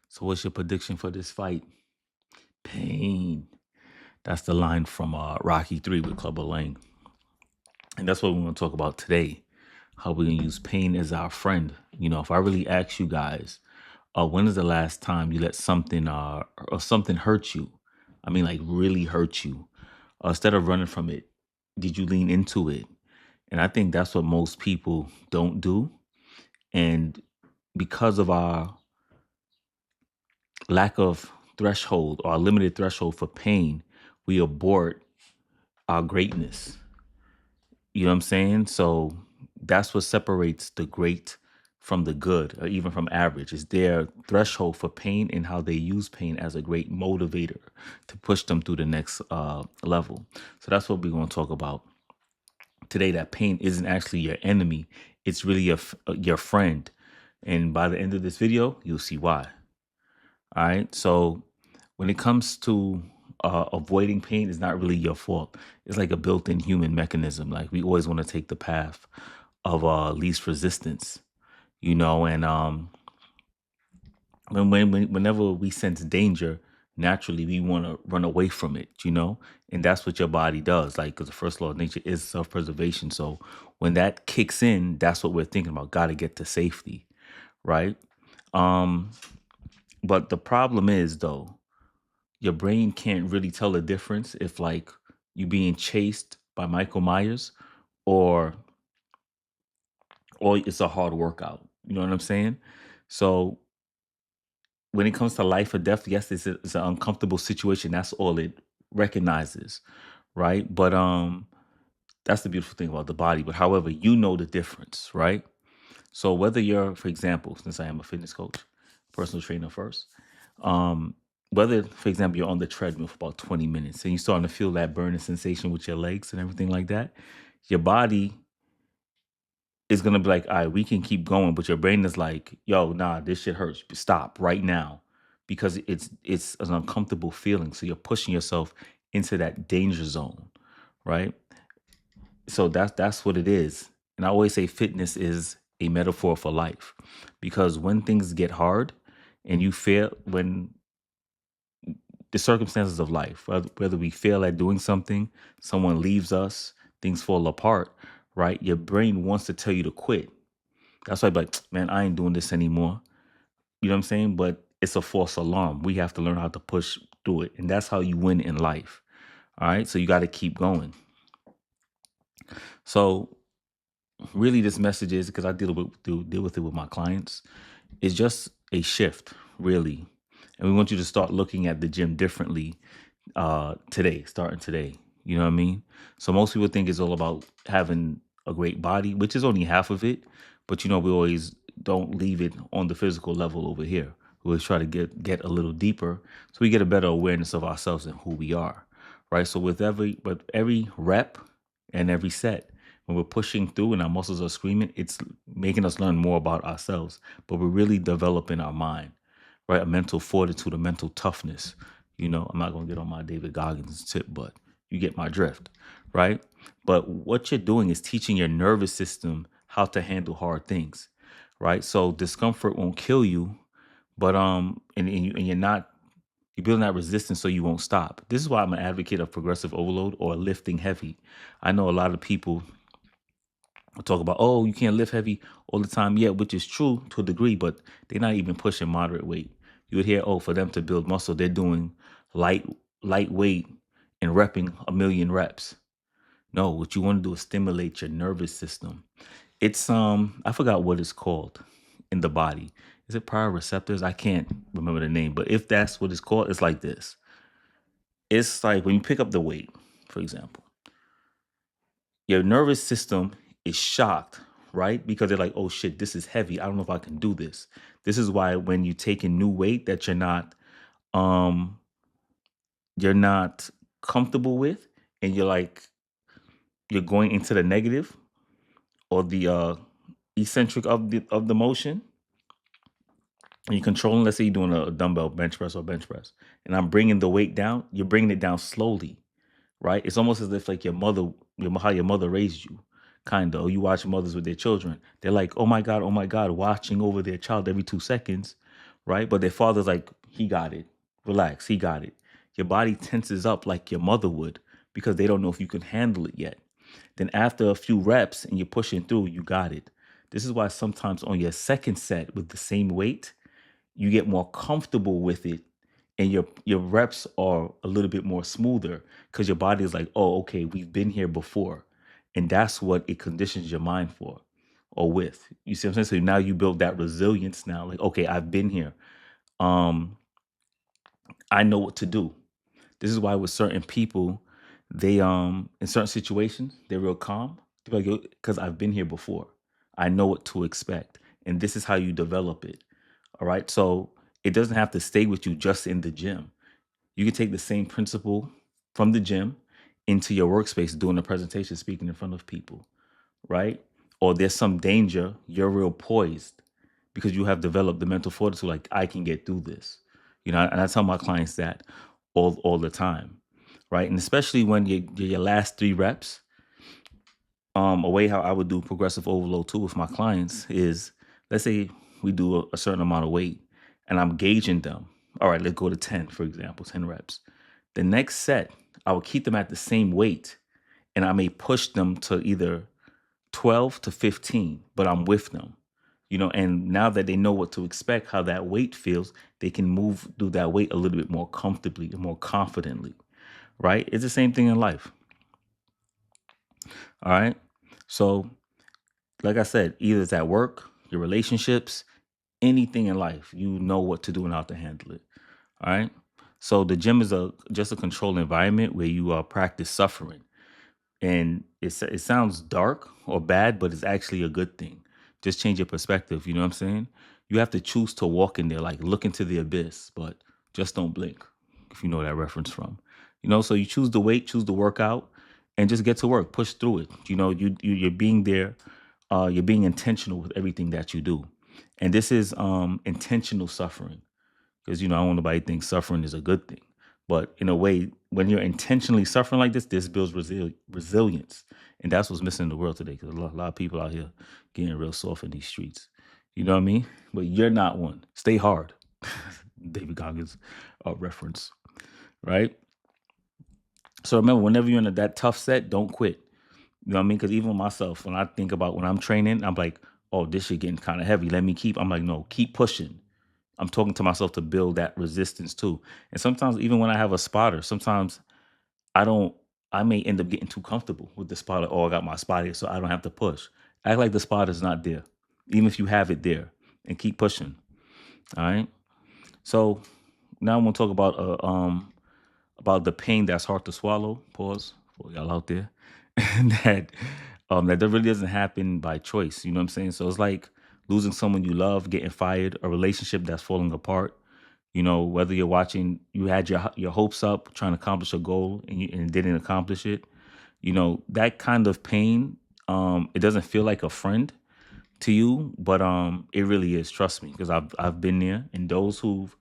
So what's your prediction for this fight? Pain. That's the line from Rocky 3 with Clubber Lang. And that's what we're going to talk about today. How we're going to use pain as our friend. You know, if I really ask you guys, when is the last time you let something or something hurt you? I mean, like really hurt you. Instead of running from it, did you lean into it? And I think that's what most people don't do. And because of our lack of threshold or our limited threshold for pain, we abort our greatness. You know what I'm saying? So that's what separates the great from the good, or even from average, is their threshold for pain and how they use pain as a great motivator to push them through the next level. So that's what we're going to talk about today. That pain isn't actually your enemy; it's really your friend. And by the end of this video, you'll see why. All right. So when it comes to avoiding pain, it's not really your fault. It's like a built-in human mechanism. Like we always want to take the path of least resistance, you know. And whenever we sense danger, naturally we want to run away from it, you know. And that's what your body does. Like, because the first law of nature is self-preservation. So when that kicks in, that's what we're thinking about. Got to get to safety, right? Um, but the problem is though, your brain can't really tell the difference if like you being chased by Michael Myers or it's a hard workout. You know what I'm saying? So when it comes to life or death, yes, it's an uncomfortable situation. That's all it recognizes, right? But that's the beautiful thing about the body. But however, you know the difference, right? So whether you're, for example, since I am a fitness coach, personal trainer first, um, whether, for example, you're on the treadmill for about 20 minutes and you're starting to feel that burning sensation with your legs and everything like that, your body is gonna be like, all right, we can keep going, but your brain is like, yo, nah, this shit hurts. Stop right now. Because it's an uncomfortable feeling. So you're pushing yourself into that danger zone, right? So that's what it is. And I always say fitness is a metaphor for life. Because when things get hard and you fail, when the circumstances of life, whether we fail at doing something, someone leaves us, things fall apart, right? Your brain wants to tell you to quit. That's why, like, man, I ain't doing this anymore. You know what I'm saying? But it's a false alarm. We have to learn how to push through it. And that's how you win in life. All right. So you got to keep going. So really this message is, because I deal with it with my clients, it's just a shift, really. And we want you to start looking at the gym differently today, starting today. You know what I mean? So most people think it's all about having a great body, which is only half of it. But you know, we always don't leave it on the physical level over here. We always try to get a little deeper so we get a better awareness of ourselves and who we are. Right. So with every rep and every set, when we're pushing through and our muscles are screaming, it's making us learn more about ourselves. But we're really developing our mind, right? A mental fortitude, a mental toughness. You know, I'm not going to get on my David Goggins tip, but you get my drift, right? But what you're doing is teaching your nervous system how to handle hard things, right? So discomfort won't kill you, but and you're not, you're building that resistance so you won't stop. This is why I'm an advocate of progressive overload or lifting heavy. I know a lot of people talk about, oh, you can't lift heavy all the time. Yeah, which is true to a degree, but they're not even pushing moderate weight. You would hear, oh, for them to build muscle, they're doing light lightweight and repping 1,000,000 reps. No, what you want to do is stimulate your nervous system. It's I forgot what it's called in the body. Is it receptors? I can't remember the name, but if that's what it's called, it's like this. It's like when you pick up the weight, for example, your nervous system is shocked, right? Because they're like, oh shit, this is heavy. I don't know if I can do this. This is why when you take in new weight that um you're not comfortable with, and you're going into the negative or the eccentric of the motion, and you're controlling, let's say you're doing a dumbbell bench press or bench press, and I'm bringing the weight down, you're bringing it down slowly, right? It's almost as if like how your mother raised you, kind of. Or you watch mothers with their children. They're like, oh my God, watching over their child every 2 seconds, right? But their father's like, he got it. Relax, he got it. Your body tenses up like your mother would because they don't know if you can handle it yet. Then after a few reps and you're pushing through, you got it. This is why sometimes on your second set with the same weight, you get more comfortable with it and your reps are a little bit more smoother because your body is like, oh, okay, we've been here before. And that's what it conditions your mind for or with. You see what I'm saying? So now you build that resilience now. Like, okay, I've been here. Um, I know what to do. This is why with certain people, they in certain situations, they're real calm. They're like, because I've been here before. I know what to expect. And this is how you develop it. All right. So it doesn't have to stay with you just in the gym. You can take the same principle from the gym into your workspace doing a presentation, speaking in front of people, right? Or there's some danger, you're real poised because you have developed the mental fortitude, like I can get through this. And I tell my clients that all the time, right? And especially when your last 3 reps, a way how I would do progressive overload too with my clients is, let's say we do a certain amount of weight and I'm gauging them. All right, let's go to 10, for example, 10 reps. The next set, I will keep them at the same weight and I may push them to either 12 to 15, but I'm with them. And now that they know what to expect, how that weight feels, they can move through that weight a little bit more comfortably and more confidently, right? It's the same thing in life. All right. So, like I said, either it's at work, your relationships, anything in life, you know what to do and how to handle it. All right. So the gym is just a controlled environment where you practice suffering. And it sounds dark or bad, but it's actually a good thing. Just change your perspective. You know what I'm saying? You have to choose to walk in there, like look into the abyss, but just don't blink. If you know that reference from, so you choose the weight, choose the workout, and just get to work. Push through it. You're being there. You're being intentional with everything that you do, and this is intentional suffering because I don't want nobody to think suffering is a good thing. But in a way, when you're intentionally suffering like this builds resilience, and that's what's missing in the world today. Because a lot of people out here getting real soft in these streets. You know what I mean? But you're not one. Stay hard. David Goggins reference, right? So remember, whenever you're in that tough set, don't quit. You know what I mean? Because even myself, when I think about when I'm training, I'm like, oh, this shit getting kind of heavy. Let me keep. I'm like, no, keep pushing. I'm talking to myself to build that resistance too. And sometimes even when I have a spotter, sometimes I don't I may end up getting too comfortable with the spotter. Oh, I got my spotter, so I don't have to push. Act like the spotter's not there. Even if you have it there. And keep pushing. All right. So now I'm gonna talk about the pain that's hard to swallow. Pause for y'all out there. And that really doesn't happen by choice. You know what I'm saying? So it's like losing someone you love, getting fired, a relationship that's falling apart. Whether you're watching, you had your hopes up, trying to accomplish a goal, and didn't accomplish it. That kind of pain. It doesn't feel like a friend to you, but it really is. Trust me, because I've been there, and those who've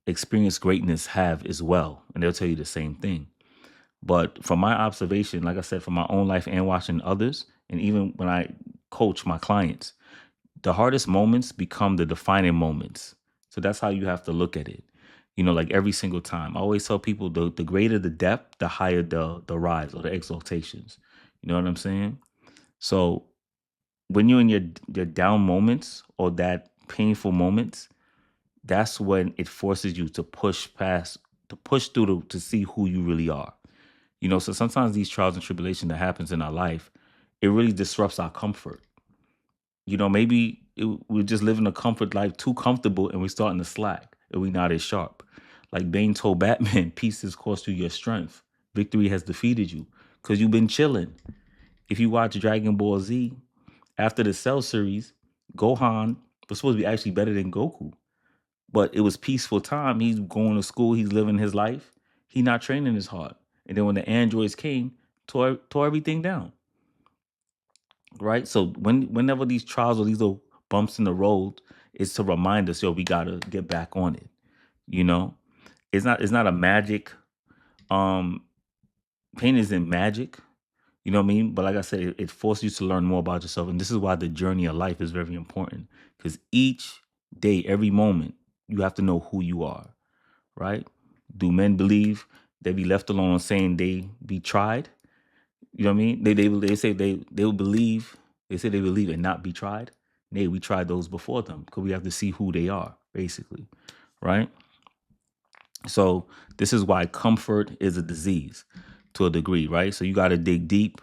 experienced greatness have as well, and they'll tell you the same thing. But from my observation, like I said, from my own life and watching others, and even when I coach my clients, the hardest moments become the defining moments. So that's how you have to look at it. Like every single time. I always tell people the greater the depth, the higher the rise or the exaltations. You know what I'm saying? So when you're in your down moments or that painful moments, that's when it forces you to push past, to push through to see who you really are. So sometimes these trials and tribulations that happens in our life, it really disrupts our comfort. Maybe we're just living a comfort life too comfortable and we're starting to slack and we're not as sharp. Like Bane told Batman, peace has cost you your strength. Victory has defeated you because you've been chilling. If you watch Dragon Ball Z, after the Cell series, Gohan was supposed to be actually better than Goku. But it was peaceful time. He's going to school. He's living his life. He's not training as hard. And then when the androids came, tore everything down. Right? So whenever these trials or these little bumps in the road, it's to remind us, yo, we gotta get back on it. You know, it's not a magic. Um, Pain isn't magic. You know what I mean? But like I said, it forces you to learn more about yourself, and this is why the journey of life is very important. Because each day, every moment, you have to know who you are, right? Do men believe they be left alone saying they be tried? You know what I mean? They say they will believe, they say they believe and not be tried. Nay, we tried those before them because we have to see who they are, basically, right? So this is why comfort is a disease to a degree, right? So you got to dig deep.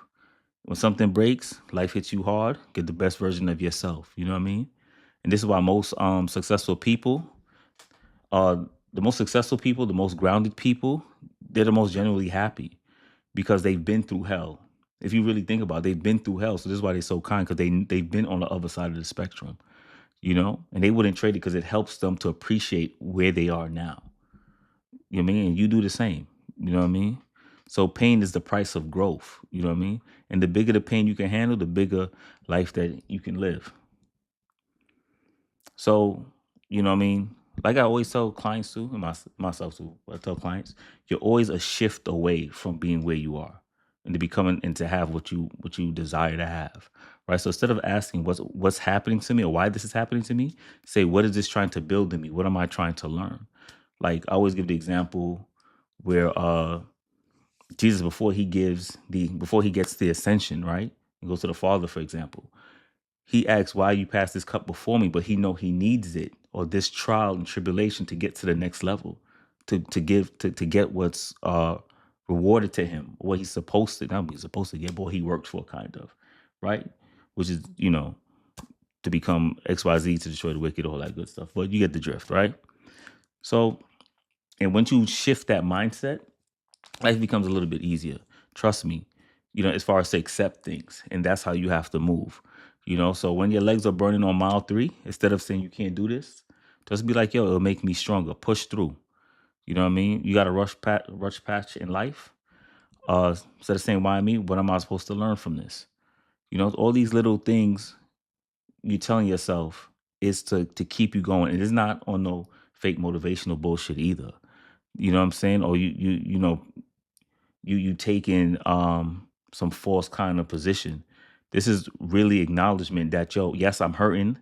When something breaks, life hits you hard, get the best version of yourself. You know what I mean? And this is why most successful people, uh, the most successful people, the most grounded people, they're the most genuinely happy because they've been through hell. If you really think about it, they've been through hell. So this is why they're so kind, because they've been on the other side of the spectrum, you know? And they wouldn't trade it because it helps them to appreciate where they are now. You know what I mean? And you do the same. You know what I mean? So pain is the price of growth. You know what I mean? And the bigger the pain you can handle, the bigger life that you can live. So, you know what I mean? Like I always tell clients too, and myself too, I tell clients, you're always a shift away from being where you are and to becoming and to have what you desire to have. Right. So instead of asking what's happening to me or why this is happening to me, say what is this trying to build in me? What am I trying to learn? Like I always give the example where Jesus before he gets the ascension, right? And goes to the Father, for example. He asks, why you pass this cup before me, but he know he needs it or this trial and tribulation to get to the next level, to get what's rewarded to him, what he's supposed to, not what he's supposed to get, but what he worked for, kind of, right? Which is, to become XYZ, to destroy the wicked, all that good stuff. But you get the drift, right? So, and once you shift that mindset, life becomes a little bit easier. Trust me, as far as to accept things. And that's how you have to move. So when your legs are burning on mile 3, instead of saying you can't do this, just be like, yo, it'll make me stronger. Push through. You know what I mean? You got a rush patch in life. Instead of saying, why me? What am I supposed to learn from this? All these little things you're telling yourself is to keep you going. And it's not on no fake motivational bullshit either. You know what I'm saying? Or you taking some false kind of position. This is really acknowledgement that, yo, yes, I'm hurting,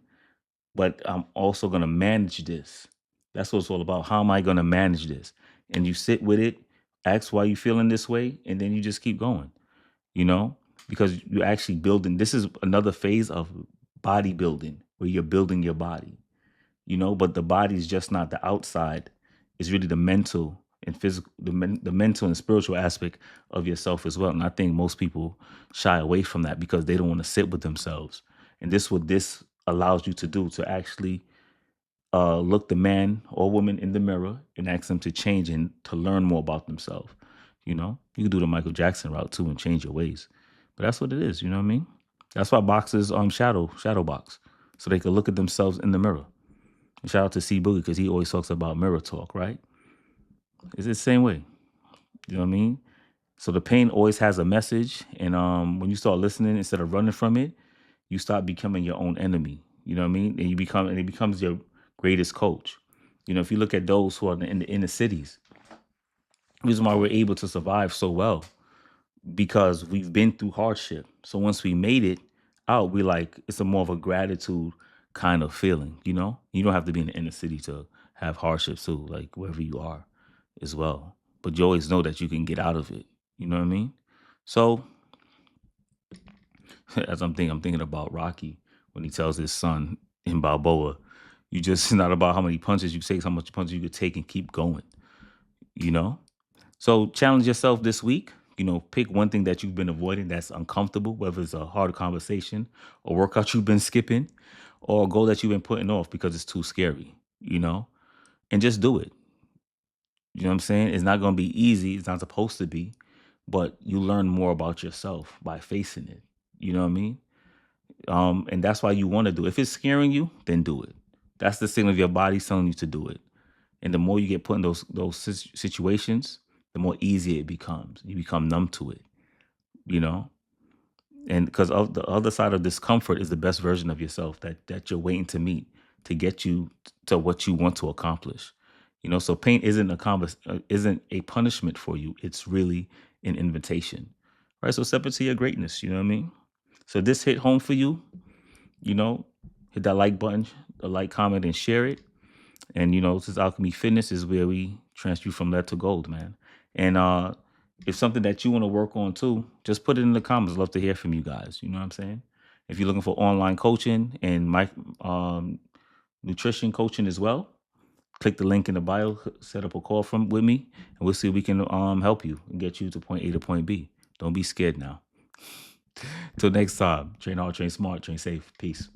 but I'm also gonna manage this. That's what it's all about. How am I gonna manage this? And you sit with it, ask why you feeling this way, and then you just keep going, you know, because you're actually building. This is another phase of bodybuilding where you're building your body, but the body is just not the outside. It's really the mental and physical, the mental and spiritual aspect of yourself as well. And I think most people shy away from that because they don't want to sit with themselves. And this what this allows you to do, to actually look the man or woman in the mirror and ask them to change and to learn more about themselves. You can do the Michael Jackson route too and change your ways. But that's what it is. You know what I mean? That's why boxers shadow box, so they can look at themselves in the mirror. And shout out to C Boogie because he always talks about mirror talk, right? It's the same way. You know what I mean? So the pain always has a message, and when you start listening instead of running from it, you start becoming your own enemy. You know what I mean? And it becomes your greatest coach. If you look at those who are in the inner cities, the reason why we're able to survive so well because we've been through hardship. So once we made it out, we like it's a more of a gratitude kind of feeling. You don't have to be in the inner city to have hardships too, like wherever you are as well. But you always know that you can get out of it. You know what I mean? So as I'm thinking about Rocky when he tells his son in Balboa, you just it's not about how many punches you take, it's how much punches you could take and keep going. You know? So challenge yourself this week. Pick one thing that you've been avoiding that's uncomfortable, whether it's a hard conversation, a workout you've been skipping, or a goal that you've been putting off because it's too scary, and just do it. You know what I'm saying? It's not going to be easy. It's not supposed to be, but you learn more about yourself by facing it. You know what I mean? And that's why you want to do it. If it's scaring you, then do it. That's the signal of your body telling you to do it. And the more you get put in those situations, the more easy it becomes. You become numb to it, you know? And because of the other side of discomfort is the best version of yourself that you're waiting to meet to get you to what you want to accomplish. So pain isn't a punishment for you. It's really an invitation, right? So step into your greatness. You know what I mean? So this hit home for you. you know, Hit that like button, the like, comment, and share it. And since Alchemy Fitness is where we transfer you from lead to gold, man. And if something that you want to work on too, just put it in the comments. Love to hear from you guys. You know what I'm saying? If you're looking for online coaching and nutrition coaching as well, click the link in the bio, set up a call with me, and we'll see if we can help you and get you to point A to point B. Don't be scared now. Till next time, train hard, train smart, train safe. Peace.